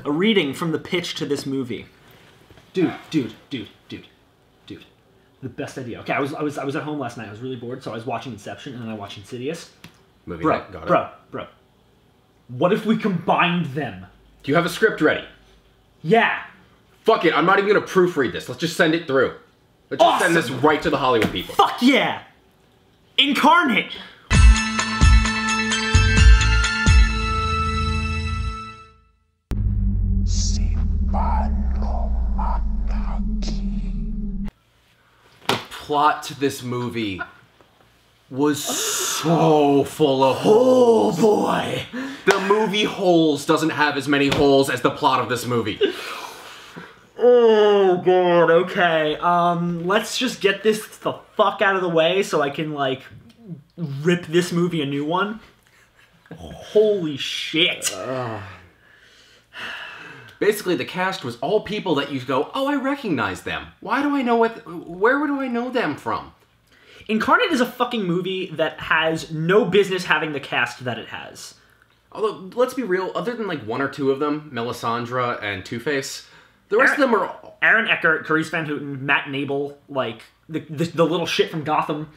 A reading from the pitch to this movie. Dude. The best idea. Okay, I was at home last night. I was really bored, so I was watching Inception, and then I watched Insidious. Movie bro, night. Got it. Bro. What if we combined them? Do you have a script ready? Yeah. Fuck it, I'm not even gonna proofread this. Let's just send it through. Let's just send this right to the Hollywood people. Fuck yeah! Incarnate! The plot to this movie was so full of holes. Oh boy! The movie Holes doesn't have as many holes as the plot of this movie. Oh god, okay. Let's just get this the fuck out of the way so I can, like, rip this movie a new one. Holy shit. Basically, the cast was all people that you go, oh, I recognize them. Why do I know where do I know them from? Incarnate is a fucking movie that has no business having the cast that it has. Although, let's be real, other than like one or two of them, Melisandre and Two-Face, the rest of them are... Aaron Eckhart, Carice Van Houten, Matt Nable, like, the little shit from Gotham.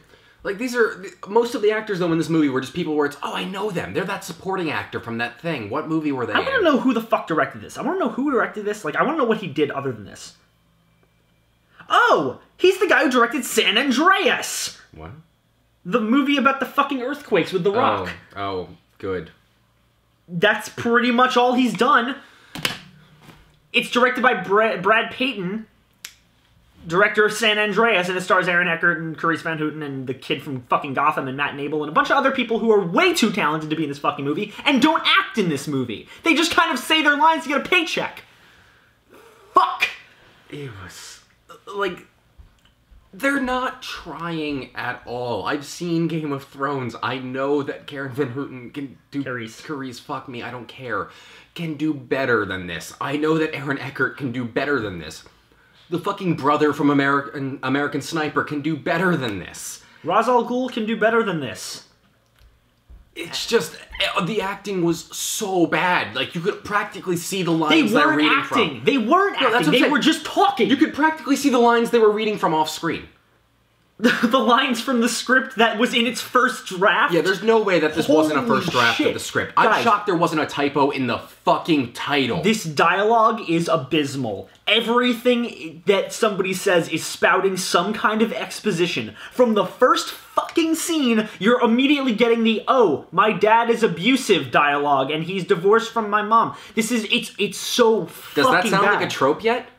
Like, these are... Most of the actors, though, in this movie were just people where it's, oh, I know them. They're that supporting actor from that thing. What movie were they in? I want to know who the fuck directed this. I want to know who directed this. Like, I want to know what he did other than this. Oh! He's the guy who directed San Andreas! What? The movie about the fucking earthquakes with The Rock. Oh, good. That's pretty much all he's done. It's directed by Brad Payton, director of San Andreas, and it stars Aaron Eckhart and Carice Van Houten and the kid from fucking Gotham and Matt Nable and a bunch of other people who are way too talented to be in this fucking movie and don't act in this movie. They just kind of say their lines to get a paycheck. Fuck! It was... like... They're not trying at all. I've seen Game of Thrones. I know that Karen Van Houten can do... Carice, fuck me, I don't care. Can do better than this. I know that Aaron Eckhart can do better than this. The fucking brother from American Sniper can do better than this. Ra's al Ghul can do better than this. It's just... the acting was so bad. Like, you could practically see the lines they were reading from. They weren't acting. They were just talking. You could practically see the lines they were reading from off screen. The lines from the script that was in its first draft? Yeah, there's no way that this wasn't a first draft of the script. I'm shocked there wasn't a typo in the fucking title. This dialogue is abysmal. Everything that somebody says is spouting some kind of exposition. From the first fucking scene, you're immediately getting the, oh, my dad is abusive dialogue and he's divorced from my mom. This is, it's so fucking bad. Does that sound like a trope yet?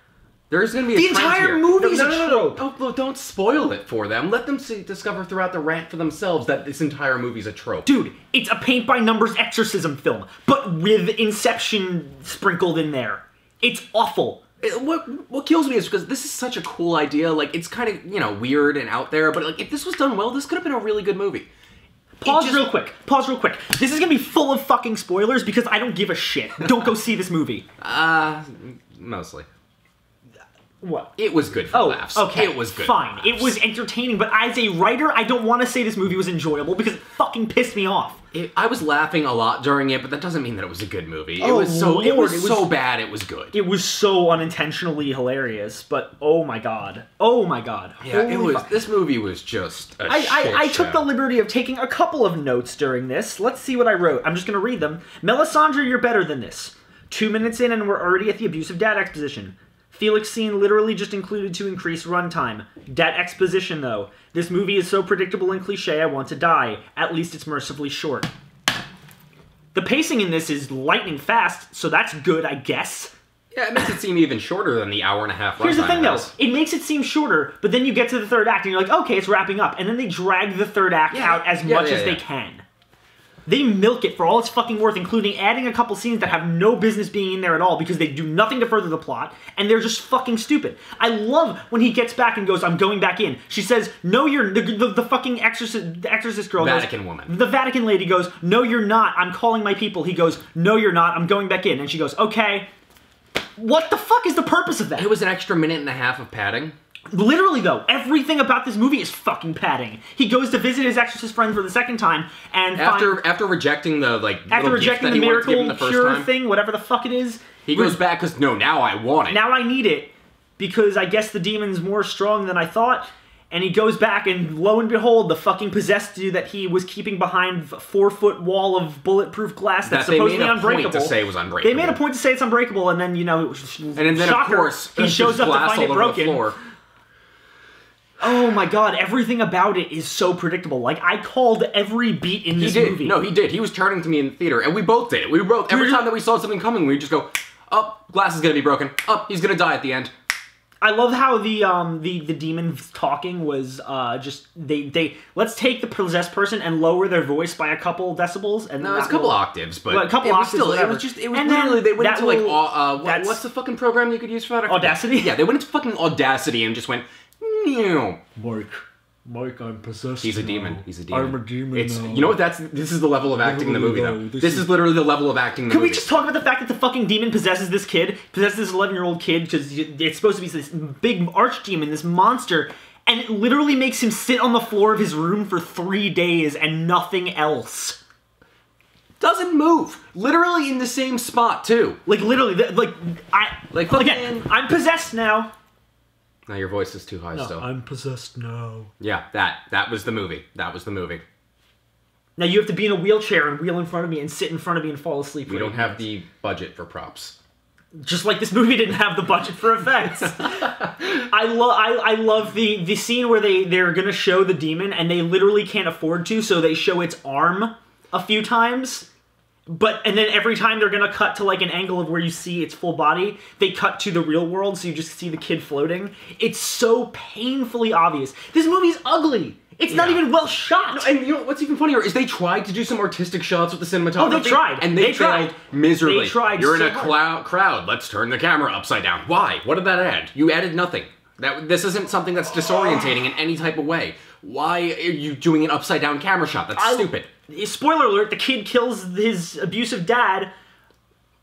There's going to be a trend here. The entire movie's a trope. Oh, don't spoil it for them. Let them discover throughout the rant for themselves that this entire movie's a trope. Dude, it's a paint-by-numbers exorcism film, but with Inception sprinkled in there. It's awful. What kills me is because this is such a cool idea. Like, it's kind of, you know, weird and out there, but like, if this was done well, this could have been a really good movie. Pause real quick. This is going to be full of fucking spoilers because I don't give a shit. Don't go see this movie. Mostly. What? It was good for laughs. Okay. It was good. Fine. It was entertaining, but as a writer, I don't want to say this movie was enjoyable because it fucking pissed me off. I was laughing a lot during it, but that doesn't mean that it was a good movie. It was so bad it was good. It was so unintentionally hilarious, but oh my god. Oh my god. Yeah, this movie was just a shit I took the liberty of taking a couple of notes during this. Let's see what I wrote. I'm just going to read them. Melisandre, you're better than this. 2 minutes in and we're already at the abusive dad exposition. Felix scene literally just included to increase runtime. Dat exposition, though. This movie is so predictable and cliche, I want to die. At least it's mercifully short. The pacing in this is lightning fast, so that's good, I guess. Yeah, it makes it seem even shorter than the hour and a half runtime. Here's the thing, though. It makes it seem shorter, but then you get to the third act, and you're like, okay, it's wrapping up. And then they drag the third act out as much as they can. They milk it for all it's fucking worth, including adding a couple scenes that have no business being in there at all because they do nothing to further the plot, and they're just fucking stupid. I love when he gets back and goes, I'm going back in. She says, no, you're... The fucking exorcist girl Vatican woman. The Vatican lady goes, no, you're not. I'm calling my people. He goes, no, you're not. I'm going back in. And she goes, okay. What the fuck is the purpose of that? It was an extra minute and a half of padding. Literally, though, everything about this movie is fucking padding. He goes to visit his exorcist friend for the second time, and after rejecting the miracle cure thing, whatever the fuck it is, He goes back because, no, now I want it. Now I need it, because I guess the demon's more strong than I thought. And he goes back, and lo and behold, the fucking possessed dude that he was keeping behind a 4-foot wall of bulletproof glass that's supposedly unbreakable. They made a point to say it was unbreakable. They made a point to say it's unbreakable, and then, you know, and then shocker, of course, he shows up to find it broken. Oh my god, everything about it is so predictable. Like, I called every beat in this movie. No, he did. He was turning to me in the theater, and we both did it. We both, every time that we saw something coming, we'd just go, oh, glass is gonna be broken. Oh, he's gonna die at the end. I love how the demon talking was just they let's take the possessed person and lower their voice by a couple decibels, and no, it's a couple octaves, but a couple octaves. Still, it was literally they went into like what's the fucking program you could use for that? Audacity. Yeah, they went into fucking Audacity and just went. Mike, I'm possessed. He's a demon. He's a demon. I'm a demon now. You know what? This is the level of acting in the movie, though. This is literally the level of acting in the movie. Can we just talk about the fact that the fucking demon possesses this 11-year-old kid, because it's supposed to be this big archdemon, this monster, and it literally makes him sit on the floor of his room for 3 days and nothing else. Doesn't move. Literally in the same spot, too. Like, literally, again, I'm possessed now. Now your voice is too high still. I'm possessed now. Yeah, that was the movie. That was the movie. Now you have to be in a wheelchair and wheel in front of me and sit in front of me and fall asleep. We don't have the budget for props. Just like this movie didn't have the budget for effects. I love the scene where they're gonna show the demon and they literally can't afford to, so they show its arm a few times. And then every time they're gonna cut to like an angle of where you see its full body, they cut to the real world, so you just see the kid floating. It's so painfully obvious. This movie's ugly. It's not even well shot. No, and you know what's even funnier is they tried to do some artistic shots with the cinematography. Oh, they tried. And they failed miserably. They tried. You're so in a crowd. Let's turn the camera upside down. Why? What did that add? You added nothing. This isn't something that's disorientating in any type of way. Why are you doing an upside down camera shot? That's stupid. Spoiler alert, the kid kills his abusive dad.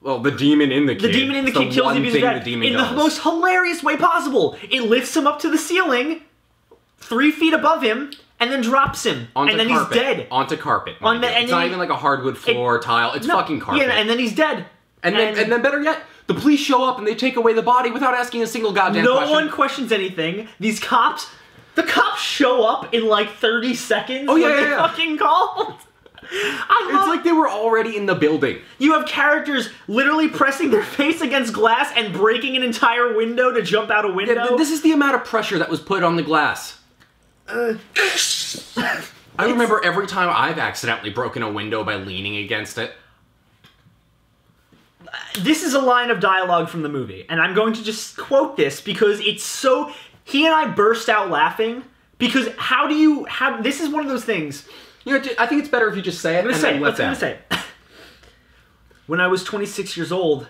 Well, the demon in the kid. The demon in the kid kills the abusive dad in the most hilarious way possible. It lifts him up to the ceiling, 3 feet above him, and then drops him. Onto and then carpet. He's dead. Onto carpet. It's not even like a hardwood floor tile. It's fucking carpet. Yeah, and then he's dead. And then better yet, the police show up and they take away the body without asking a single goddamn question. No one questions anything. These cops... The cops show up in like 30 seconds when they fucking called. It's like they were already in the building. You have characters literally pressing their face against glass and breaking an entire window to jump out a window. Yeah, this is the amount of pressure that was put on the glass. I remember every time I've accidentally broken a window by leaning against it. This is a line of dialogue from the movie, and I'm going to just quote this because it's so... He and I burst out laughing because how do you have... This is one of those things... You know, I think it's better if you just say it. I'm going to say it. When I was 26 years old,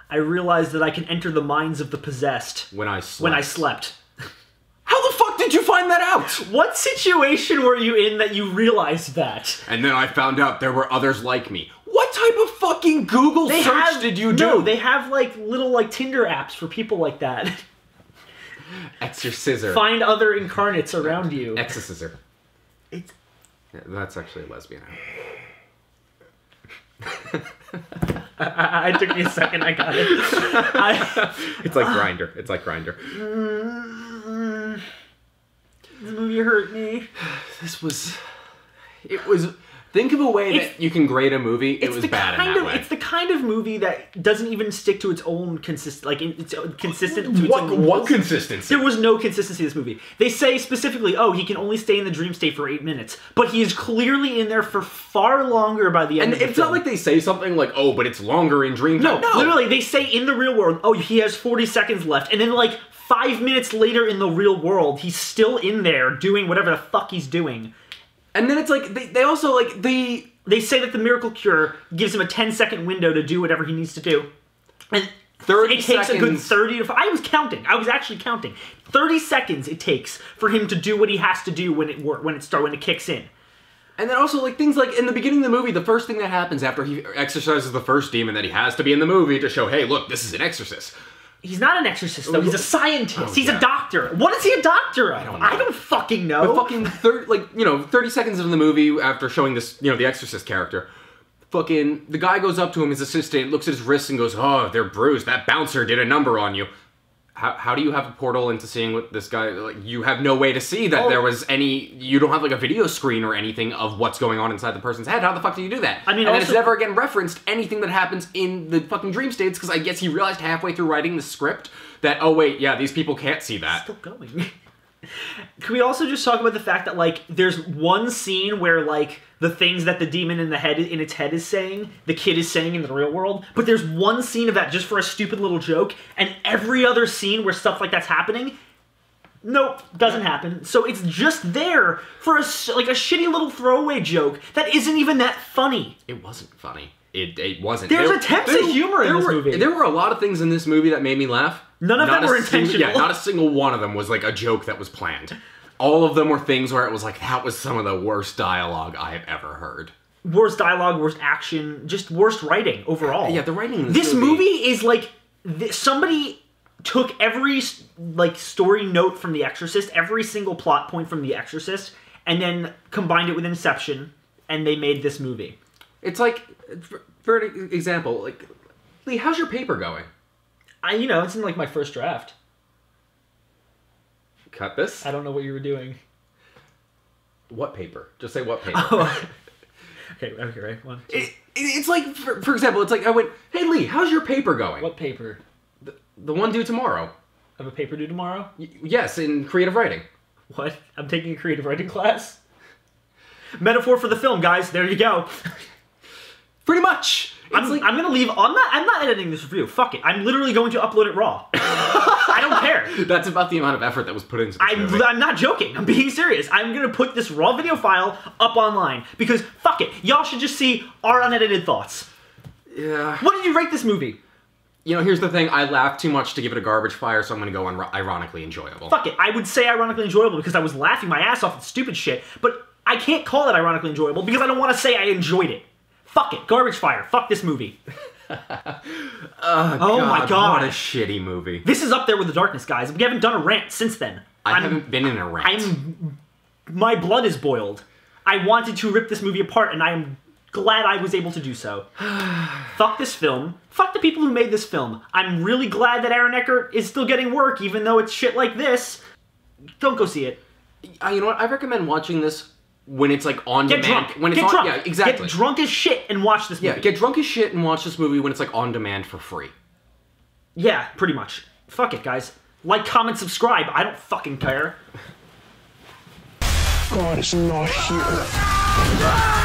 I realized that I can enter the minds of the possessed. When I slept. How the fuck did you find that out? What situation were you in that you realized that? And then I found out there were others like me. What type of fucking Google search did you do? No, they have like little like Tinder apps for people like that. Exorcisor. Find other incarnates around you. Exorcisor. It's... Yeah, that's actually a lesbian app. It took me a second, I got it. It's like Grindr. It's like Grindr. This movie hurt me. It was... Think of a way that you can grade a movie. It was bad in that way. It's the kind of movie that doesn't even stick to its own it's consistent to its own rules. What consistency? There was no consistency in this movie. They say specifically, oh, he can only stay in the dream state for 8 minutes. But he is clearly in there for far longer by the end of the film. And it's not like they say something like, oh, but it's longer in dream time. No, literally, they say in the real world, oh, he has 40 seconds left. And then like 5 minutes later in the real world, he's still in there doing whatever the fuck he's doing. And then it's like, they also, like, They say that the miracle cure gives him a 10-second window to do whatever he needs to do. And 30 it takes seconds. a good 30 to... I was counting. I was actually counting. 30 seconds it takes for him to do what he has to do when it kicks in. And then also, like, things like, in the beginning of the movie, the first thing that happens after he exorcises the first demon that he has to be in the movie to show, hey, look, this is an exorcist. He's not an exorcist, though. He's a scientist. He's a doctor. What is he a doctor of? I don't fucking know. But fucking 30 seconds of the movie after showing this, the exorcist character, Fucking, the guy goes up to him, his assistant, looks at his wrists and goes, oh, they're bruised. That bouncer did a number on you. How do you have a portal into seeing what this guy, like, you have no way to see that there was any, you don't have, like, a video screen or anything of what's going on inside the person's head. How the fuck do you do that? I mean, and also, then it's never again referenced anything that happens in the fucking dream states, because I guess he realized halfway through writing the script that, oh wait, yeah, these people can't see that. Still going. Can we also just talk about the fact that, like, there's one scene where, like, the things that the demon in its head is saying, the kid is saying in the real world, but there's one scene of that just for a stupid little joke, and every other scene where stuff like that's happening, nope, doesn't happen. So it's just there for a shitty little throwaway joke that isn't even that funny. It wasn't funny. It wasn't. There's attempts at humor in this movie. There were a lot of things in this movie that made me laugh. None of them were intentional. Yeah, not a single one of them was like a joke that was planned. All of them were things where it was like, that was some of the worst dialogue I have ever heard. Worst dialogue, worst action, just worst writing overall. Yeah, the writing in this movie is like, somebody took every, like, story note from The Exorcist, every single plot point from The Exorcist, and then combined it with Inception, and they made this movie. It's like, for an example, like, Lee, how's your paper going? It's in, like, my first draft. Cut this? I don't know what you were doing. What paper? Just say what paper. Oh. Okay, right. One, two. It's like, for example, it's like, I went, hey Lee, how's your paper going? What paper? The one due tomorrow. I have a paper due tomorrow? Yes, in creative writing. What? I'm taking a creative writing class? Metaphor for the film, guys. There you go. Pretty much. I'm gonna leave. I'm not editing this review. Fuck it. I'm literally going to upload it raw. I don't care. That's about the amount of effort that was put into this movie. I'm not joking. I'm being serious. I'm gonna put this raw video file up online because fuck it. Y'all should just see our unedited thoughts. Yeah. What did you rate this movie? Here's the thing. I laughed too much to give it a garbage fire, so I'm gonna go on ironically enjoyable. Fuck it. I would say ironically enjoyable because I was laughing my ass off at stupid shit, but I can't call it ironically enjoyable because I don't want to say I enjoyed it. Fuck it. Garbage fire. Fuck this movie. Oh my god. What a shitty movie. This is up there with The Darkness, guys. We haven't done a rant since then. I haven't been in a rant. My blood is boiled. I wanted to rip this movie apart, and I am glad I was able to do so. Fuck this film. Fuck the people who made this film. I'm really glad that Aaron Eckhart is still getting work, even though it's shit like this. Don't go see it. You know what? I recommend watching this when it's like on Get demand. drunk. When it's Get on, drunk. yeah, exactly. Get drunk as shit and watch this movie. Yeah, get drunk as shit and watch this movie when it's like on demand for free. Yeah, pretty much. Fuck it, guys. Like, comment, subscribe. I don't fucking care. God is not here.